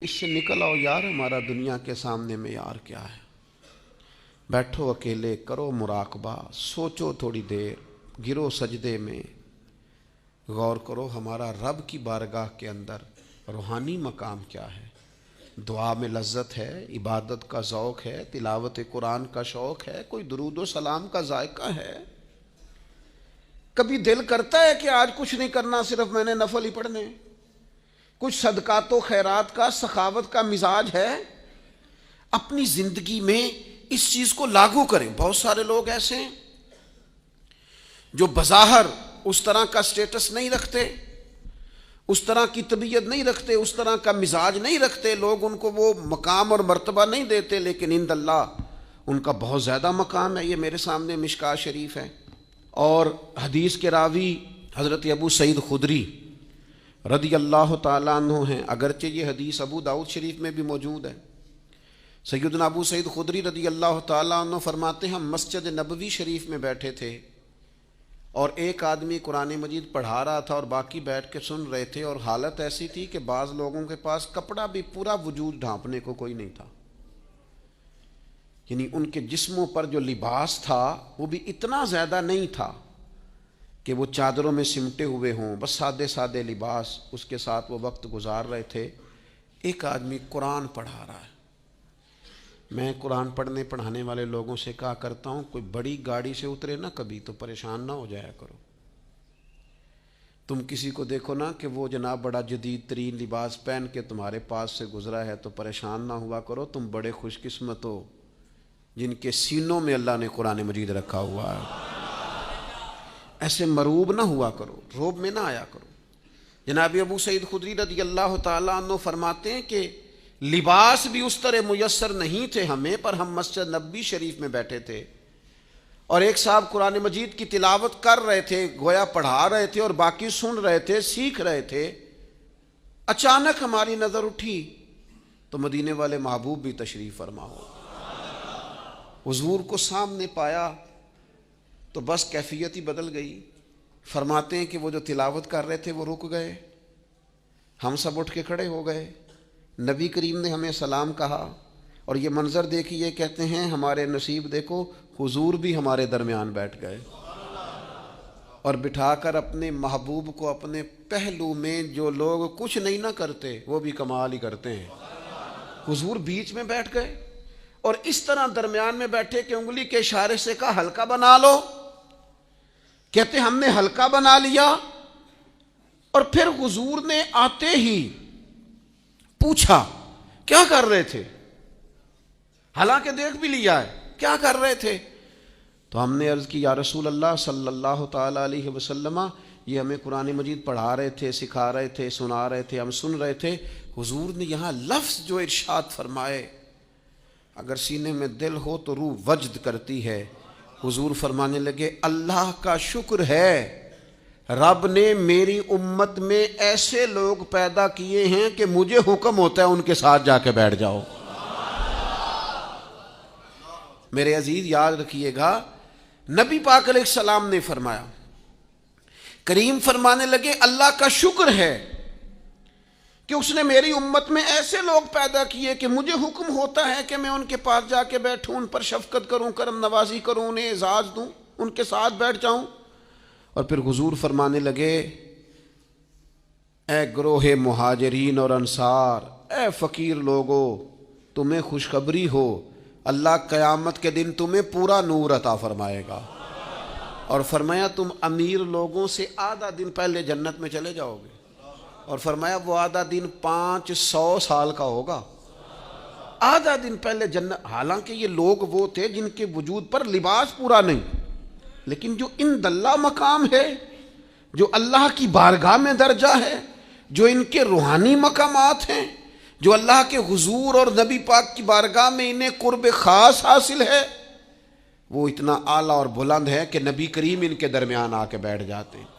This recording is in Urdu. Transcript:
اس سے نکل آؤ یار، ہمارا دنیا کے سامنے معیار کیا ہے؟ بیٹھو اکیلے، کرو مراقبہ، سوچو تھوڑی دیر، گرو سجدے میں، غور کرو ہمارا رب کی بارگاہ کے اندر روحانی مقام کیا ہے۔ دعا میں لذت ہے، عبادت کا ذوق ہے، تلاوت قرآن کا شوق ہے، کوئی درود و سلام کا ذائقہ ہے۔ کبھی دل کرتا ہے کہ آج کچھ نہیں کرنا، صرف میں نے نفل ہی پڑھنے۔ کچھ صدقات و خیرات کا، سخاوت کا مزاج ہے۔ اپنی زندگی میں اس چیز کو لاگو کریں۔ بہت سارے لوگ ایسے ہیں جو بظاہر اس طرح کا سٹیٹس نہیں رکھتے، اس طرح کی طبیعت نہیں رکھتے، اس طرح کا مزاج نہیں رکھتے، لوگ ان کو وہ مقام اور مرتبہ نہیں دیتے، لیکن عند اللہ ان کا بہت زیادہ مقام ہے۔ یہ میرے سامنے مشکوٰۃ شریف ہے، اور حدیث کے راوی حضرت ابو سعید خدری رضی اللہ تعالیٰ عنہ ہیں، اگرچہ یہ حدیث ابو داؤد شریف میں بھی موجود ہے۔ سیدنا ابو سعید خدری رضی اللہ تعالیٰ عنہ فرماتے ہیں، ہم مسجد نبوی شریف میں بیٹھے تھے اور ایک آدمی قرآن مجید پڑھا رہا تھا اور باقی بیٹھ کے سن رہے تھے، اور حالت ایسی تھی کہ بعض لوگوں کے پاس کپڑا بھی پورا وجود ڈھانپنے کو کوئی نہیں تھا، یعنی ان کے جسموں پر جو لباس تھا وہ بھی اتنا زیادہ نہیں تھا کہ وہ چادروں میں سمٹے ہوئے ہوں، بس سادے سادے لباس، اس کے ساتھ وہ وقت گزار رہے تھے۔ ایک آدمی قرآن پڑھا رہا ہے۔ میں قرآن پڑھانے والے لوگوں سے کہا کرتا ہوں، کوئی بڑی گاڑی سے اترے نا کبھی تو پریشان نہ ہو جایا کرو۔ تم کسی کو دیکھو نا کہ وہ جناب بڑا جدید ترین لباس پہن کے تمہارے پاس سے گزرا ہے تو پریشان نہ ہوا کرو، تم بڑے خوش قسمت ہو جن کے سینوں میں اللہ نے قرآن مجید رکھا ہوا ہے۔ ایسے مروب نہ ہوا کرو، روب میں نہ آیا کرو۔ جناب ابو سعید خدری رضی اللہ تعالیٰ عنہ فرماتے ہیں کہ لباس بھی اس طرح میسر نہیں تھے ہمیں، پر ہم مسجد نبوی شریف میں بیٹھے تھے اور ایک صاحب قرآن مجید کی تلاوت کر رہے تھے، گویا پڑھا رہے تھے اور باقی سن رہے تھے، سیکھ رہے تھے۔ اچانک ہماری نظر اٹھی تو مدینے والے محبوب بھی تشریف فرما ہو، حضور کو سامنے پایا تو بس کیفیت ہی بدل گئی۔ فرماتے ہیں کہ وہ جو تلاوت کر رہے تھے وہ رک گئے، ہم سب اٹھ کے کھڑے ہو گئے، نبی کریم نے ہمیں سلام کہا، اور یہ منظر دیکھیے، کہتے ہیں ہمارے نصیب دیکھو، حضور بھی ہمارے درمیان بیٹھ گئے اور بٹھا کر اپنے محبوب کو اپنے پہلو میں۔ جو لوگ کچھ نہیں نہ کرتے وہ بھی کمال ہی کرتے ہیں، حضور بیچ میں بیٹھ گئے اور اس طرح درمیان میں بیٹھے کہ انگلی کے اشارے سے کہا ہلکا بنا لو۔ کہتے ہم نے ہلکا بنا لیا، اور پھر حضور نے آتے ہی پوچھا کیا کر رہے تھے، حالانکہ دیکھ بھی لیا ہے، کیا کر رہے تھے؟ تو ہم نے عرض کی یا رسول اللہ صلی اللہ تعالی علیہ وسلم، یہ ہمیں قرآن مجید پڑھا رہے تھے، سکھا رہے تھے، سنا رہے تھے، ہم سن رہے تھے۔ حضور نے یہاں لفظ جو ارشاد فرمائے، اگر سینے میں دل ہو تو روح وجد کرتی ہے۔ حضور فرمانے لگے، اللہ کا شکر ہے، رب نے میری امت میں ایسے لوگ پیدا کیے ہیں کہ مجھے حکم ہوتا ہے ان کے ساتھ جا کے بیٹھ جاؤ۔ میرے عزیز یاد رکھیے گا، نبی پاک علیہ السلام نے فرمایا، کریم فرمانے لگے اللہ کا شکر ہے کہ اس نے میری امت میں ایسے لوگ پیدا کیے کہ مجھے حکم ہوتا ہے کہ میں ان کے پاس جا کے بیٹھوں، ان پر شفقت کروں، کرم نوازی کروں، انہیں اعزاز دوں، ان کے ساتھ بیٹھ جاؤں۔ اور پھر حضور فرمانے لگے، اے گروہ مہاجرین اور انصار، اے فقیر لوگو، تمہیں خوشخبری ہو، اللہ قیامت کے دن تمہیں پورا نور عطا فرمائے گا، اور فرمایا تم امیر لوگوں سے آدھا دن پہلے جنت میں چلے جاؤ گے، اور فرمایا وہ آدھا دن 500 سال کا ہوگا، آدھا دن پہلے جنت۔ حالانکہ یہ لوگ وہ تھے جن کے وجود پر لباس پورا نہیں، لیکن جو عند اللہ مقام ہے، جو اللہ کی بارگاہ میں درجہ ہے، جو ان کے روحانی مقامات ہیں، جو اللہ کے حضور اور نبی پاک کی بارگاہ میں انہیں قرب خاص حاصل ہے، وہ اتنا اعلیٰ اور بلند ہے کہ نبی کریم ان کے درمیان آ کے بیٹھ جاتے ہیں۔